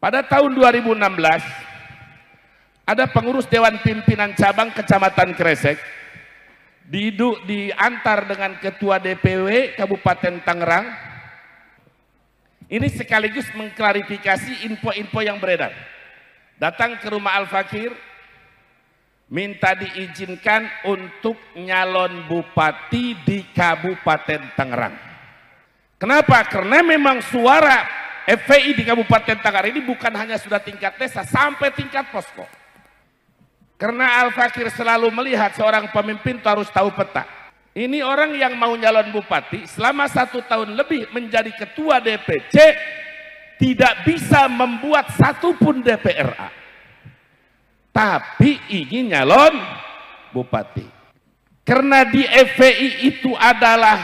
Pada tahun 2016 ada pengurus Dewan Pimpinan Cabang Kecamatan Kresek diantar dengan Ketua DPW Kabupaten Tangerang. Ini sekaligus mengklarifikasi info-info yang beredar. Datang ke rumah Al-Fakir, minta diizinkan untuk nyalon bupati di Kabupaten Tangerang. Kenapa? Karena memang suara FPI di Kabupaten Tangerang ini bukan hanya sudah tingkat desa, sampai tingkat posko. Karena Al-Fakir selalu melihat seorang pemimpin itu harus tahu peta. Ini orang yang mau nyalon bupati selama 1 tahun lebih menjadi ketua DPC, tidak bisa membuat satupun DPRA. Tapi ingin nyalon bupati. Karena di FPI itu adalah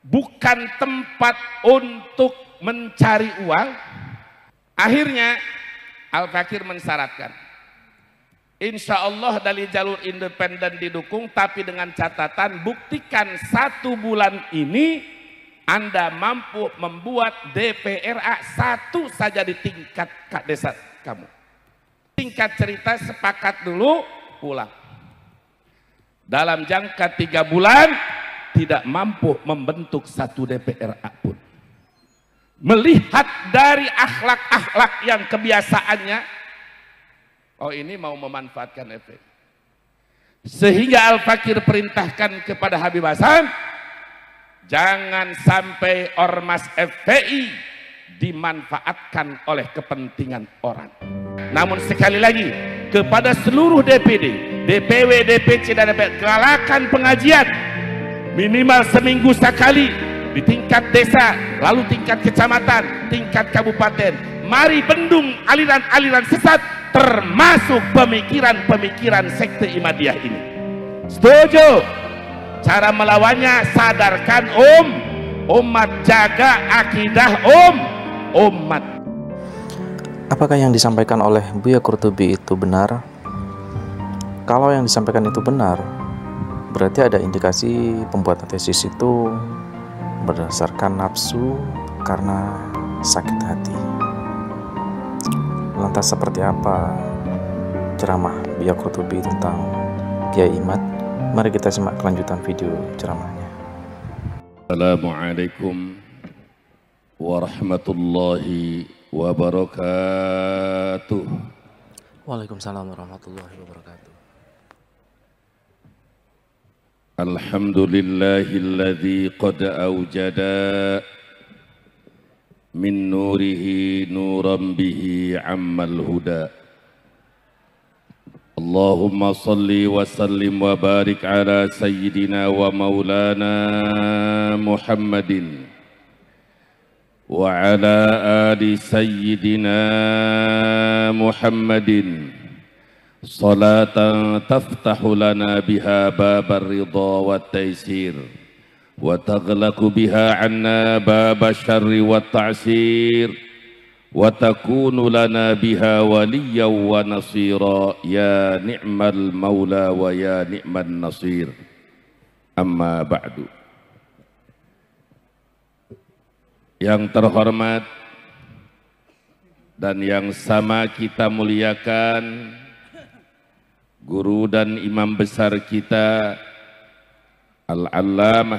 bukan tempat untuk mencari uang, akhirnya Al-Fakir mensyaratkan, insya Allah dari jalur independen didukung, tapi dengan catatan buktikan 1 bulan ini Anda mampu membuat DPRA 1 saja di tingkat desa kamu. Singkat cerita, sepakat dulu, pulang. Dalam jangka 3 bulan tidak mampu membentuk 1 DPRA pun. Melihat dari akhlak-akhlak yang kebiasaannya, oh ini mau memanfaatkan FPI. Sehingga Al-Fakir perintahkan kepada Habib Hasan, jangan sampai ormas FPI dimanfaatkan oleh kepentingan orang. Namun sekali lagi, kepada seluruh DPD, DPW, DPC, dan DPR, galakan pengajian minimal seminggu sekali di tingkat desa, lalu tingkat kecamatan, tingkat kabupaten. Mari bendung aliran-aliran sesat, termasuk pemikiran-pemikiran sekte Ihmadiyah ini. Setuju? Cara melawannya, sadarkan umat, jaga akidah umat. Apakah yang disampaikan oleh Buya Qurtubi itu benar? Kalau yang disampaikan itu benar, berarti ada indikasi pembuatan tesis itu berdasarkan nafsu karena sakit hati. Lantas seperti apa ceramah Buya Qurtubi tentang Kiai Imad? Mari kita simak kelanjutan video ceramahnya. Assalamualaikum warahmatullahi wabarakatuh. Waalaikumsalam warahmatullahi wabarakatuh. Alhamdulillahilladzi qad awjada min nurihi nuran bihi ammal huda. Allahumma salli wa sallim wa barik ala sayyidina wa maulana Muhammadin wa ala ali sayyidina Muhammadin salatan taftahu lana biha babar ridha wa taysir wa taghlaqu biha anna baba syarri wa ta'sir wa takunu lana biha waliyan wa nasira ya ni'mal maula wa ya ni'man nasir. Amma ba'du. Yang terhormat dan yang sama kita muliakan, guru dan imam besar kita Al-Allamah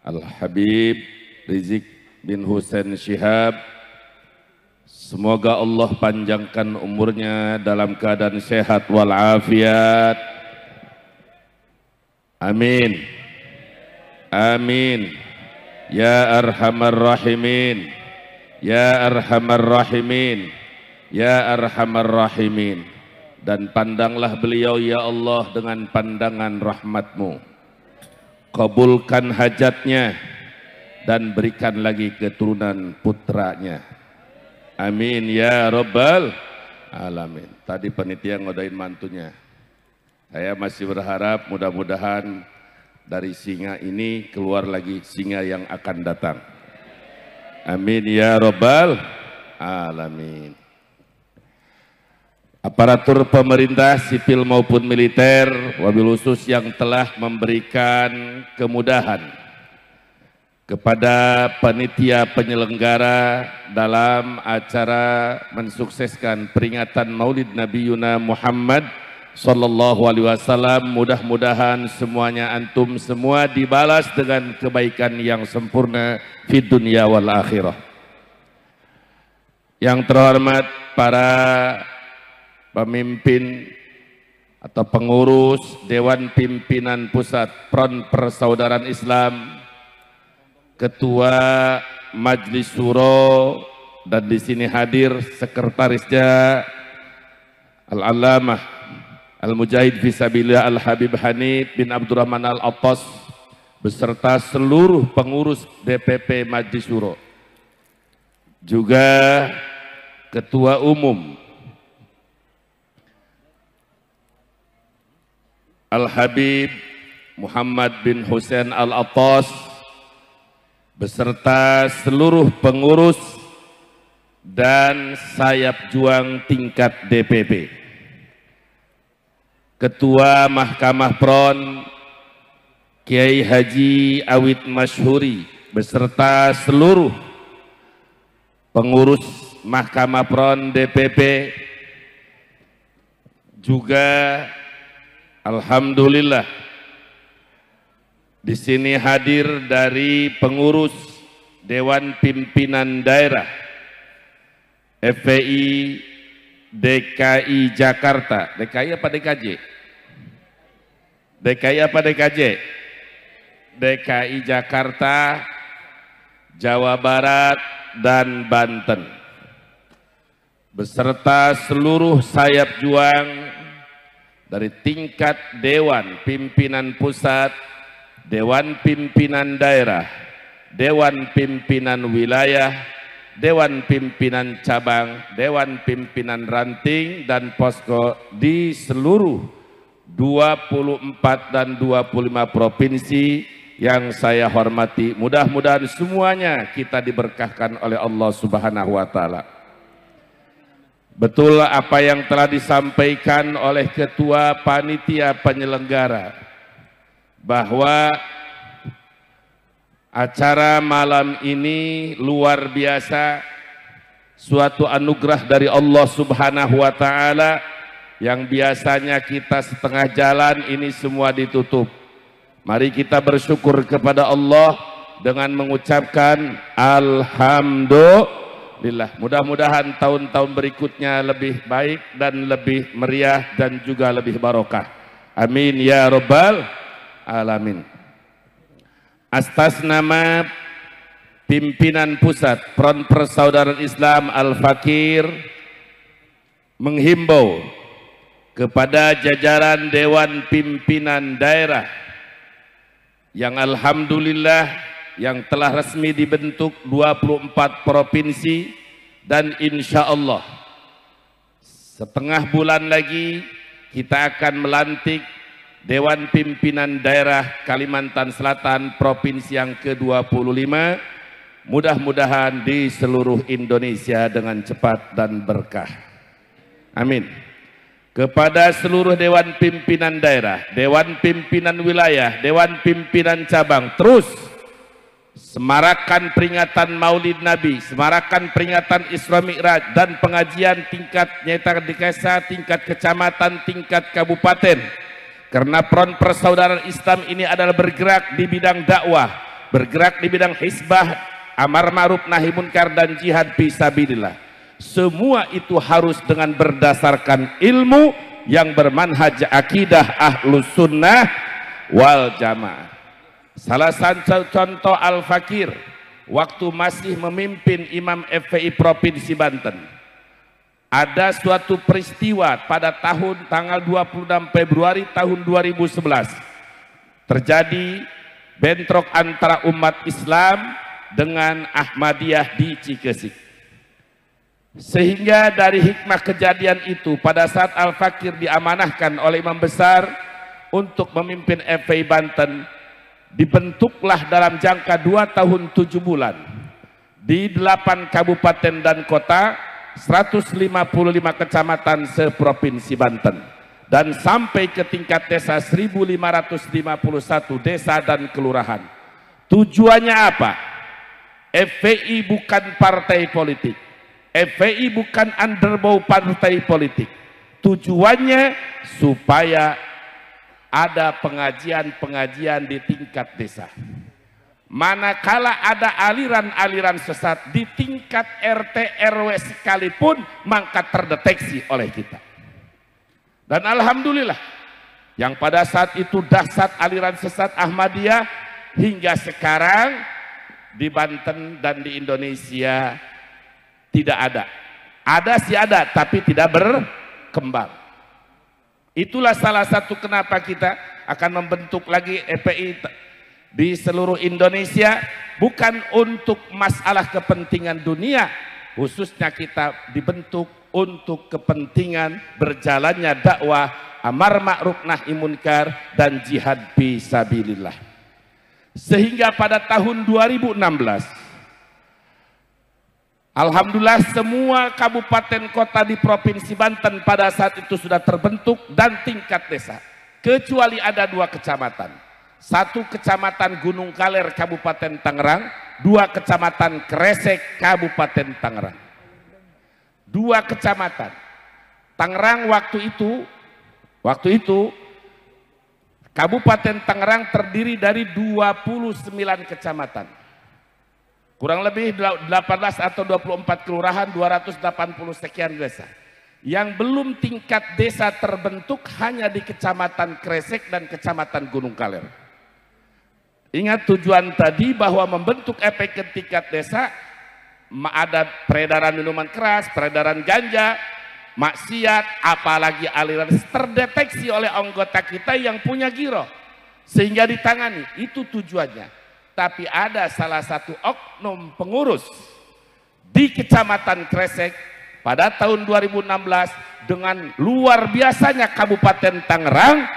Al-Habib Rizik bin Husain Syihab, semoga Allah panjangkan umurnya dalam keadaan sehat walafiat. Amin. Amin. Ya Arhamar Rahimin. Ya Arhamar Rahimin. Ya Arhamar Rahimin. Dan pandanglah beliau ya Allah dengan pandangan rahmat-Mu. Kabulkan hajatnya dan berikan lagi keturunan putranya. Amin ya Rabbal Alamin. Tadi panitia ngodain mantunya. Saya masih berharap mudah-mudahan dari singa ini keluar lagi singa yang akan datang. Amin ya Rabbal Alamin. Aparatur pemerintah sipil maupun militer, wabil khusus yang telah memberikan kemudahan kepada panitia penyelenggara dalam acara mensukseskan peringatan Maulid Nabi Yuna Muhammad Sallallahu Alaihi Wasallam. Mudah-mudahan semuanya antum semua dibalas dengan kebaikan yang sempurna di dunia wal akhirah. Yang terhormat para pemimpin atau pengurus Dewan Pimpinan Pusat Front Persaudaraan Islam, Ketua Majelis Syuro, dan di sini hadir sekretarisnya Al-Allamah Al-Mujahid Fisabilillah Al-Habib Hanif bin Abdurrahman Al-Attas beserta seluruh pengurus DPP Majelis Syuro, juga Ketua Umum Al-Habib Muhammad bin Hussein Al-Attas beserta seluruh pengurus dan sayap juang tingkat DPP, Ketua Mahkamah Front Kiai Haji Awid Masyhuri beserta seluruh pengurus Mahkamah Front DPP, juga alhamdulillah di sini hadir dari pengurus Dewan Pimpinan Daerah FPI DKI Jakarta. DKI apa DKJ? DKI apa DKJ? DKI Jakarta, Jawa Barat, dan Banten, beserta seluruh sayap juang dari tingkat Dewan Pimpinan Pusat, Dewan Pimpinan Daerah, Dewan Pimpinan Wilayah, Dewan Pimpinan Cabang, Dewan Pimpinan Ranting, dan Posko di seluruh 24 dan 25 provinsi yang saya hormati. Mudah-mudahan semuanya kita diberkahkan oleh Allah Subhanahu wa Ta'ala. Betul apa yang telah disampaikan oleh Ketua Panitia Penyelenggara, bahwa acara malam ini luar biasa, suatu anugerah dari Allah Subhanahu wa Ta'ala yang biasanya kita setengah jalan, ini semua ditutup. Mari kita bersyukur kepada Allah dengan mengucapkan Alhamdulillah. Mudah-mudahan tahun-tahun berikutnya lebih baik dan lebih meriah dan juga lebih barokah. Amin ya Rabbal Alamin. Atas nama pimpinan pusat Front Persaudaraan Islam Al-Fakir menghimbau kepada jajaran Dewan Pimpinan Daerah yang alhamdulillah yang telah resmi dibentuk 24 provinsi, dan insya Allah setengah bulan lagi kita akan melantik Dewan Pimpinan Daerah Kalimantan Selatan Provinsi yang ke-25, mudah-mudahan di seluruh Indonesia dengan cepat dan berkah. Amin. Kepada seluruh Dewan Pimpinan Daerah, Dewan Pimpinan Wilayah, Dewan Pimpinan Cabang, terus semarakan peringatan Maulid Nabi, semarakan peringatan Isra Mi'raj dan pengajian tingkat nyata desa, tingkat kecamatan, tingkat kabupaten. Karena Front Persaudaraan Islam ini adalah bergerak di bidang dakwah, bergerak di bidang hizbah, amar ma'ruf nahi munkar, dan jihad fisabilillah. Semua itu harus dengan berdasarkan ilmu yang bermanhaj akidah Ahlus Sunnah wal Jamaah. Salah satu contoh Al-Fakir waktu masih memimpin Imam FPI Provinsi Banten, ada suatu peristiwa pada tanggal 26 Februari tahun 2011 terjadi bentrok antara umat Islam dengan Ahmadiyah di Cikesik, sehingga dari hikmah kejadian itu pada saat Al-Fakir diamanahkan oleh imam besar untuk memimpin FPI Banten, dibentuklah dalam jangka 2 tahun 7 bulan di 8 kabupaten dan kota, 155 kecamatan seprovinsi Banten, dan sampai ke tingkat desa 1551 desa dan kelurahan. Tujuannya apa? FPI bukan partai politik. FPI bukan underbow partai politik. Tujuannya supaya ada pengajian-pengajian di tingkat desa. Manakala ada aliran-aliran sesat di tingkat RT RW sekalipun, maka terdeteksi oleh kita. Dan alhamdulillah, yang pada saat itu dahsyat aliran sesat Ahmadiyah, hingga sekarang di Banten dan di Indonesia tidak ada. Ada sih ada, tapi tidak berkembang. Itulah salah satu kenapa kita akan membentuk lagi FPI di seluruh Indonesia, bukan untuk masalah kepentingan dunia, khususnya kita dibentuk untuk kepentingan berjalannya dakwah amar ma'ruf nahi munkar dan jihad fisabilillah. Sehingga pada tahun 2016 alhamdulillah semua kabupaten kota di Provinsi Banten pada saat itu sudah terbentuk dan tingkat desa, kecuali ada 2 kecamatan. 1 kecamatan Gunung Kaler Kabupaten Tangerang, 2 kecamatan Kresek Kabupaten Tangerang. 2 kecamatan. Tangerang waktu itu Kabupaten Tangerang terdiri dari 29 kecamatan. Kurang lebih 18 atau 24 kelurahan, 280 sekian desa. Yang belum tingkat desa terbentuk hanya di Kecamatan Kresek dan Kecamatan Gunung Kaler. Ingat tujuan tadi bahwa membentuk efek ke tingkat desa, ada peredaran minuman keras, peredaran ganja, maksiat, apalagi aliran terdeteksi oleh anggota kita yang punya giro sehingga ditangani. Itu tujuannya. Tapi ada salah satu oknum pengurus di Kecamatan Kresek pada tahun 2016 dengan luar biasanya Kabupaten Tangerang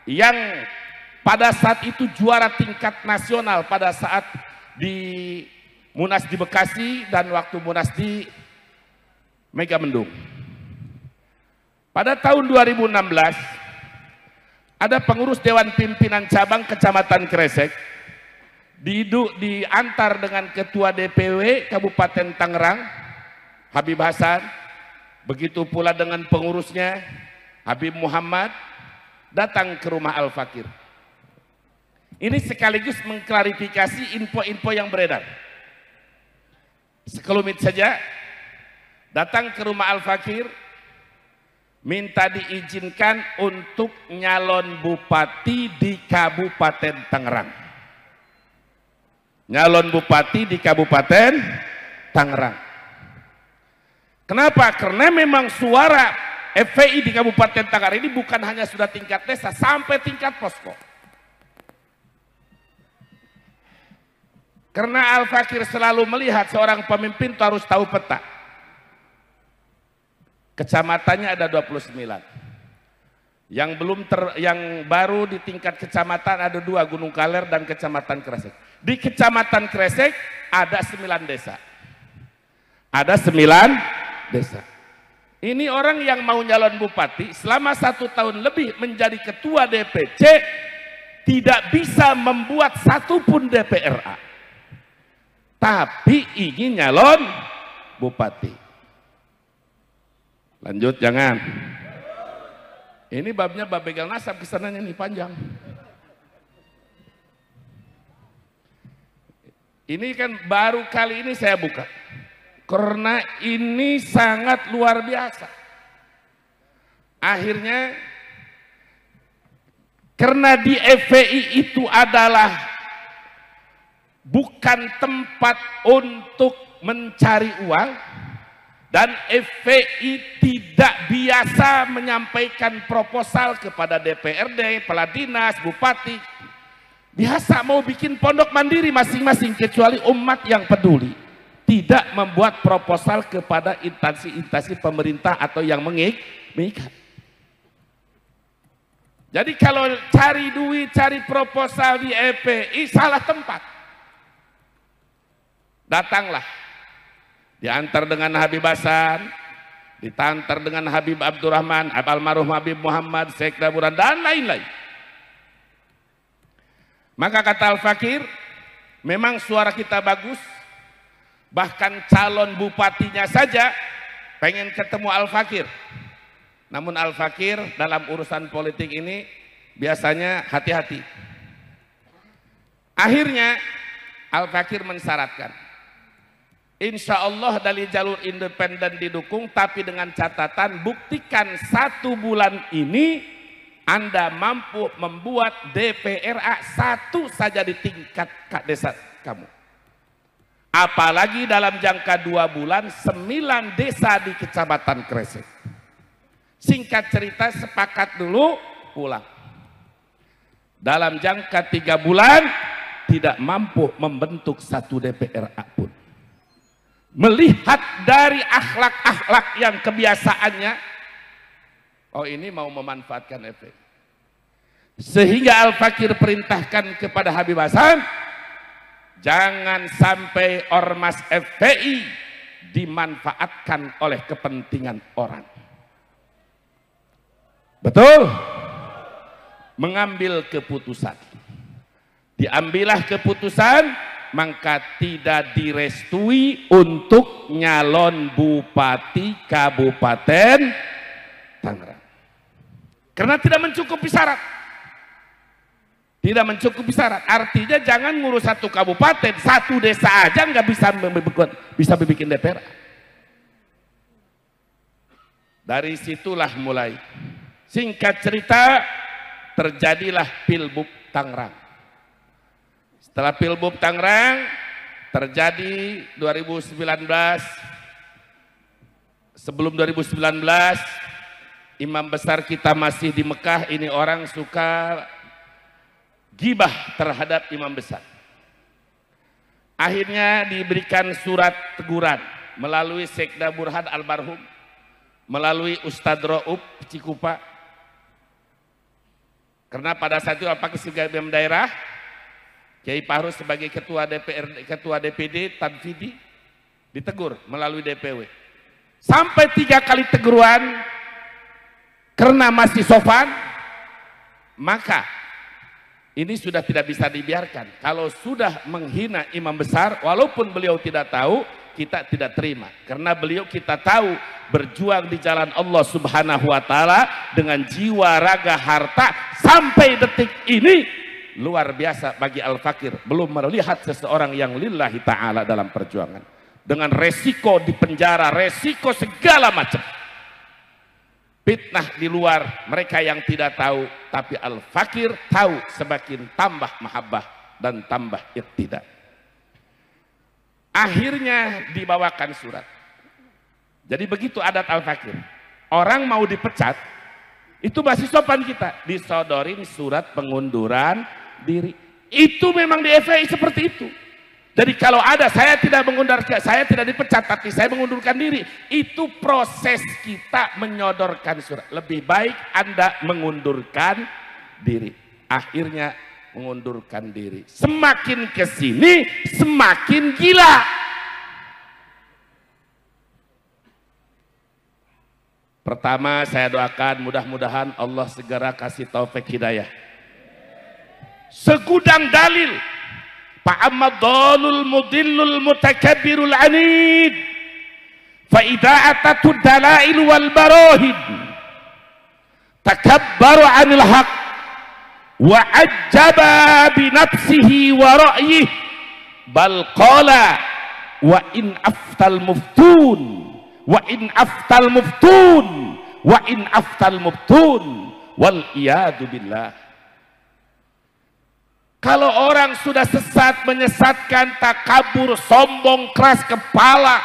yang pada saat itu juara tingkat nasional pada saat di Munas di Bekasi dan waktu Munas di Megamendung. Pada tahun 2016 ada pengurus Dewan Pimpinan Cabang Kecamatan Kresek diantar dengan Ketua DPW Kabupaten Tangerang Habib Hasan, begitu pula dengan pengurusnya Habib Muhammad, datang ke rumah Al-Fakir. Ini sekaligus mengklarifikasi info-info yang beredar. Sekelumit saja, datang ke rumah Al-Fakir, minta diizinkan untuk nyalon bupati di Kabupaten Tangerang. Nyalon bupati di Kabupaten Tangerang. Kenapa? Karena memang suara FPI di Kabupaten Tangerang ini bukan hanya sudah tingkat desa, sampai tingkat posko. Karena Al-Fakir selalu melihat seorang pemimpin itu harus tahu peta. Kecamatannya ada 29. Yang baru di tingkat kecamatan ada 2, Gunung Kaler dan Kecamatan Kresek. Di Kecamatan Kresek ada 9 desa. Ada 9 desa. Ini orang yang mau nyalon bupati selama 1 tahun lebih menjadi ketua DPC tidak bisa membuat satupun DPRA. Tapi ingin nyalon bupati. Lanjut jangan. Ini babnya bab begal nasab, kesananya nih panjang. Ini kan baru kali ini saya buka. Karena ini sangat luar biasa. Akhirnya karena di FPI itu adalah bukan tempat untuk mencari uang, dan FPI tidak biasa menyampaikan proposal kepada DPRD, kepala dinas, bupati. Biasa mau bikin pondok mandiri masing-masing, kecuali umat yang peduli. Tidak membuat proposal kepada instansi-instansi pemerintah atau yang mengikat. Jadi kalau cari duit, cari proposal di FPI, salah tempat. Datanglah, diantar dengan Habib Hasan, ditantar dengan Habib Abdurrahman, almarhum Habib Muhammad, Sekda Buran, dan lain-lain. Maka kata Al-Fakir, Memang suara kita bagus, bahkan calon bupatinya saja pengen ketemu Al-Fakir. Namun Al-Fakir dalam urusan politik ini biasanya hati-hati. Akhirnya Al-Fakir mensyaratkan, insya Allah dari jalur independen didukung, tapi dengan catatan buktikan 1 bulan ini Anda mampu membuat DPRA 1 saja di tingkat desa kamu. Apalagi dalam jangka 2 bulan 9 desa di Kecamatan Kresek. Singkat cerita, sepakat dulu, pulang. Dalam jangka 3 bulan tidak mampu membentuk 1 DPRA pun. Melihat dari akhlak-akhlak yang kebiasaannya, oh ini mau memanfaatkan efek. Sehingga Al-Fakir perintahkan kepada Habib Hasan, jangan sampai ormas FPI dimanfaatkan oleh kepentingan orang. Betul? Mengambil keputusan. Diambillah keputusan, maka tidak direstui untuk nyalon bupati Kabupaten Tangerang. Karena tidak mencukupi syarat. Tidak mencukupi syarat. Artinya jangan ngurus 1 kabupaten, 1 desa aja nggak bisa bikin DPR. Dari situlah mulai. Singkat cerita, terjadilah Pilbub Tangerang. Setelah Pilbub Tangerang terjadi 2019. Sebelum 2019, imam besar kita masih di Mekah. Ini orang suka gibah terhadap imam besar. Akhirnya diberikan surat teguran melalui Sekda Burhan almarhum, melalui Ustadz Ra'ub Cikupa. Karena pada saat itu Al-Fakir sebagai imam daerah, Kiai Fahrus sebagai ketua DPRD, ketua DPD Tanfidi ditegur melalui DPW. Sampai 3 kali teguran karena masih sopan, maka ini sudah tidak bisa dibiarkan. Kalau sudah menghina imam besar, walaupun beliau tidak tahu, kita tidak terima. Karena beliau kita tahu berjuang di jalan Allah Subhanahu wa Ta'ala dengan jiwa, raga, harta sampai detik ini luar biasa bagi Al-Fakir. Belum melihat seseorang yang lillahi ta'ala dalam perjuangan. Dengan resiko di penjara, resiko segala macam. Fitnah di luar, mereka yang tidak tahu, tapi Al-Fakir tahu, semakin tambah mahabbah dan tambah iqtidah. Akhirnya dibawakan surat. Jadi begitu adat Al-Fakir. Orang mau dipecat, itu masih sopan kita. Disodorin surat pengunduran diri. Itu memang di FPI seperti itu. Jadi kalau ada saya tidak mengundurkan, saya tidak dipecat, tapi saya mengundurkan diri. Itu proses kita menyodorkan surat. Lebih baik Anda mengundurkan diri. Akhirnya mengundurkan diri. Semakin kesini semakin gila. Pertama saya doakan mudah-mudahan Allah segera kasih taufik hidayah. Segudang dalil. Fa'amad dalul mudillul mutakabbirul anid. Fa'idha atatud dalail wal barahid. Takabbaru anil haq. Wa ajjaba binafsihi wa ra'yih. Bal qala wa in aftal muftun. Wa in aftal muftun, wa in aftal muftun, wal iyadu billah. Kalau orang sudah sesat, menyesatkan, takabur, sombong, keras kepala,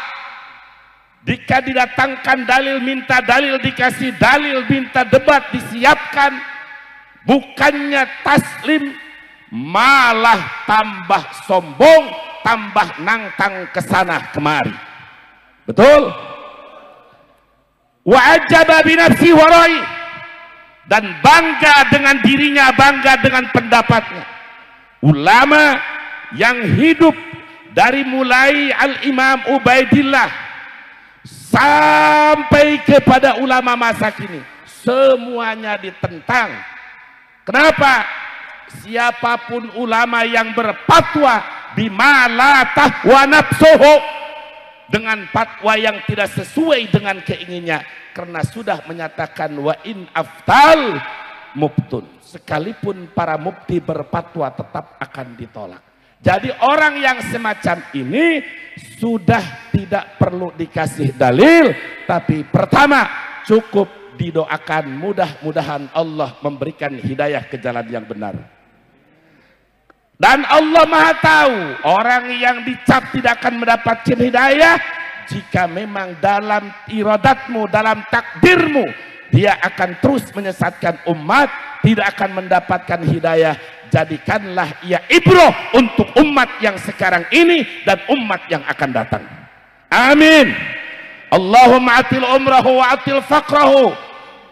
jika didatangkan dalil, minta dalil, dikasih dalil, minta debat, disiapkan, bukannya taslim, malah tambah sombong, tambah nangtang kesana kemari. Betul? Wa ajaba binafsi warai, dan bangga dengan dirinya, bangga dengan pendapatnya. Ulama yang hidup dari mulai Al-Imam Ubaidillah sampai kepada ulama masa kini, semuanya ditentang. Kenapa? Siapapun ulama yang berfatwa bima la tahwa nafsuhu, dengan fatwa yang tidak sesuai dengan keinginannya, karena sudah menyatakan wa in aftal mubtun, sekalipun para mufti berfatwa tetap akan ditolak. Jadi orang yang semacam ini sudah tidak perlu dikasih dalil, tapi pertama cukup didoakan, mudah-mudahan Allah memberikan hidayah ke jalan yang benar. Dan Allah Maha tahu orang yang dicap tidak akan mendapatkan hidayah jika memang dalam iradatmu, dalam takdirmu dia akan terus menyesatkan umat, tidak akan mendapatkan hidayah. Jadikanlah ia ibrah untuk umat yang sekarang ini dan umat yang akan datang. Amin. Allahumma atil umrahu wa atil faqrahu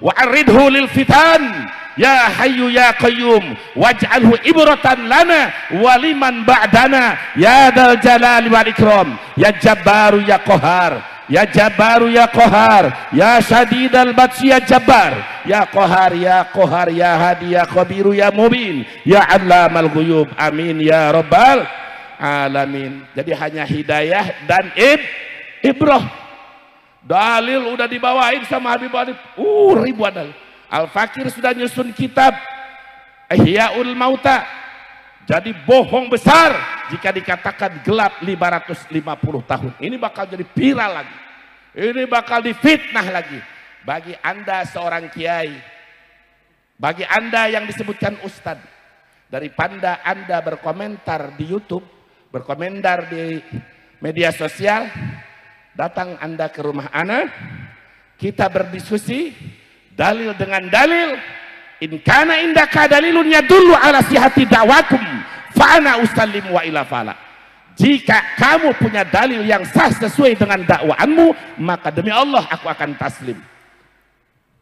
wa aridhu lil fitan. Ya hayyu ya qayyum waj'alhu ibratan lana wa liman ba'dana ya dzal jalali wal ikram ya jabbaru ya qahar ya jabbaru ya qahar ya syadidal batsi ya jabbar ya qahar ya hadi ya khabiru ya mubin ya allamal ghuyub. Amin ya rabbal alamin. Jadi hanya hidayah dan ibrah. Dalil udah dibawain sama Habib Hanif, ribuan dalil. Al-Fakir sudah nyusun kitab Ihyaul Mauta. Jadi bohong besar jika dikatakan gelap 550 tahun. Ini bakal jadi viral lagi. Ini bakal difitnah lagi. Bagi Anda seorang kiai, bagi Anda yang disebutkan ustadz, daripada Anda berkomentar di YouTube, berkomentar di media sosial, datang Anda ke rumah Ana, kita berdiskusi dalil dengan dalil. In kana indaka dalilun yadullu ala sihhati da'wakum fa ana usallim wa ila fala. Jika kamu punya dalil yang sah sesuai dengan dakwaanmu, maka demi Allah aku akan taslim.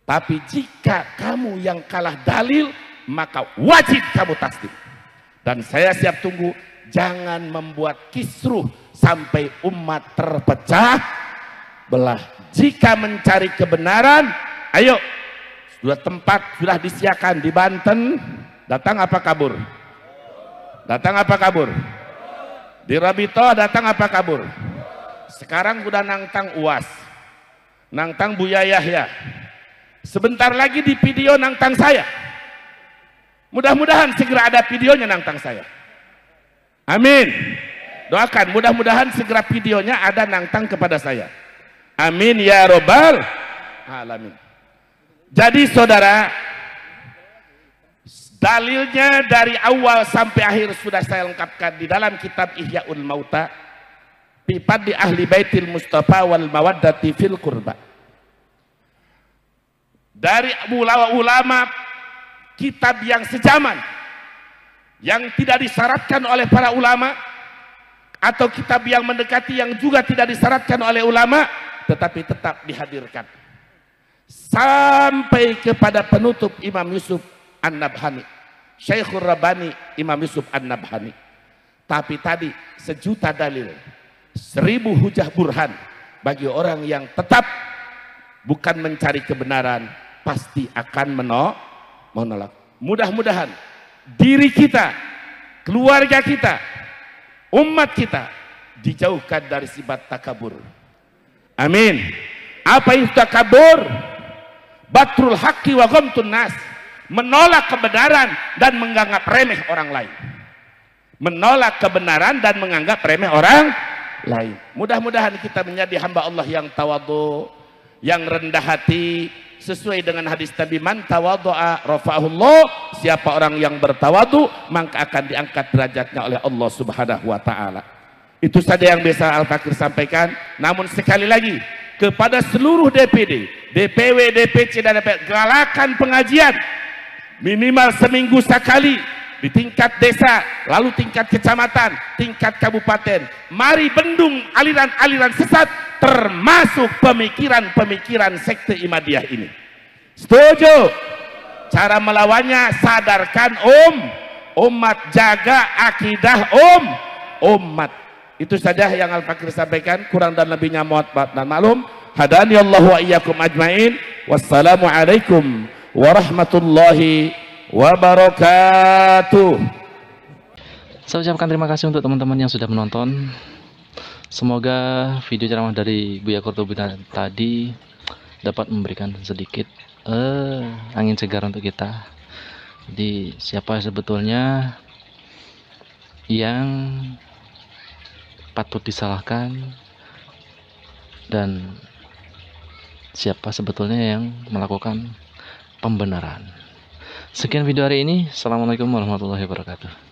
Tapi jika kamu yang kalah dalil, maka wajib kamu taslim. Dan saya siap tunggu. Jangan membuat kisruh sampai umat terpecah belah. Jika mencari kebenaran, ayo, sudah tempat sudah disiapkan di Banten, datang apa kabur? Datang apa kabur? Di Rabito datang apa kabur? Sekarang udah nangtang UAS, nangtang Buya Yahya. Sebentar lagi di video nangtang saya. Mudah-mudahan segera ada videonya nangtang saya. Amin. Doakan mudah-mudahan segera videonya ada nangtang kepada saya. Amin ya robbal alamin. Jadi saudara, dalilnya dari awal sampai akhir sudah saya lengkapkan di dalam kitab Ihyaul Mauta fi ahli baitil Mustafa wal mawaddati fil qurba. Dari ulama kitab yang sejaman, yang tidak disyaratkan oleh para ulama, atau kitab yang mendekati yang juga tidak disyaratkan oleh ulama tetapi tetap dihadirkan sampai kepada penutup Imam Yusuf An-Nabhani, Syekhur Rabbani Imam Yusuf An-Nabhani. Tapi tadi 1 juta dalil, 1000 hujah burhan bagi orang yang tetap bukan mencari kebenaran, pasti akan menolak. Mudah-mudahan diri kita, keluarga kita, umat kita dijauhkan dari sifat takabur. Amin. Apa itu takabur? Batrul haqqi wa ghamtun nas, menolak kebenaran dan menganggap remeh orang lain. Menolak kebenaran dan menganggap remeh orang lain. Mudah-mudahan kita menjadi hamba Allah yang tawadhu, yang rendah hati, sesuai dengan hadis Nabi, man tawadhu'a rafa'ahullah, siapa orang yang bertawadu maka akan diangkat derajatnya oleh Allah Subhanahu wa taala. Itu saja yang bisa Al-Fakir sampaikan. Namun sekali lagi kepada seluruh DPD, DPW, DPC dan DPR, galakan pengajian minimal seminggu sekali di tingkat desa, lalu tingkat kecamatan, tingkat kabupaten. Mari bendung aliran-aliran sesat, termasuk pemikiran-pemikiran sekte Ihmadiyah ini. Setuju? Cara melawannya, sadarkan umat, jaga akidah umat. Itu saja yang Al-Fakir sampaikan. Kurang dan lebihnya mohon maaf dan maklum. Hadani Allah wa iyyakum ajmain. Wassalamualaikum warahmatullahi wabarakatuh. Saya ucapkan terima kasih untuk teman-teman yang sudah menonton. Semoga video ceramah dari Buya Qurtubi tadi dapat memberikan sedikit angin segar untuk kita. Jadi siapa sebetulnya yang patut disalahkan dan siapa sebetulnya yang melakukan pembenaran. Sekian video hari ini. Assalamualaikum warahmatullahi wabarakatuh.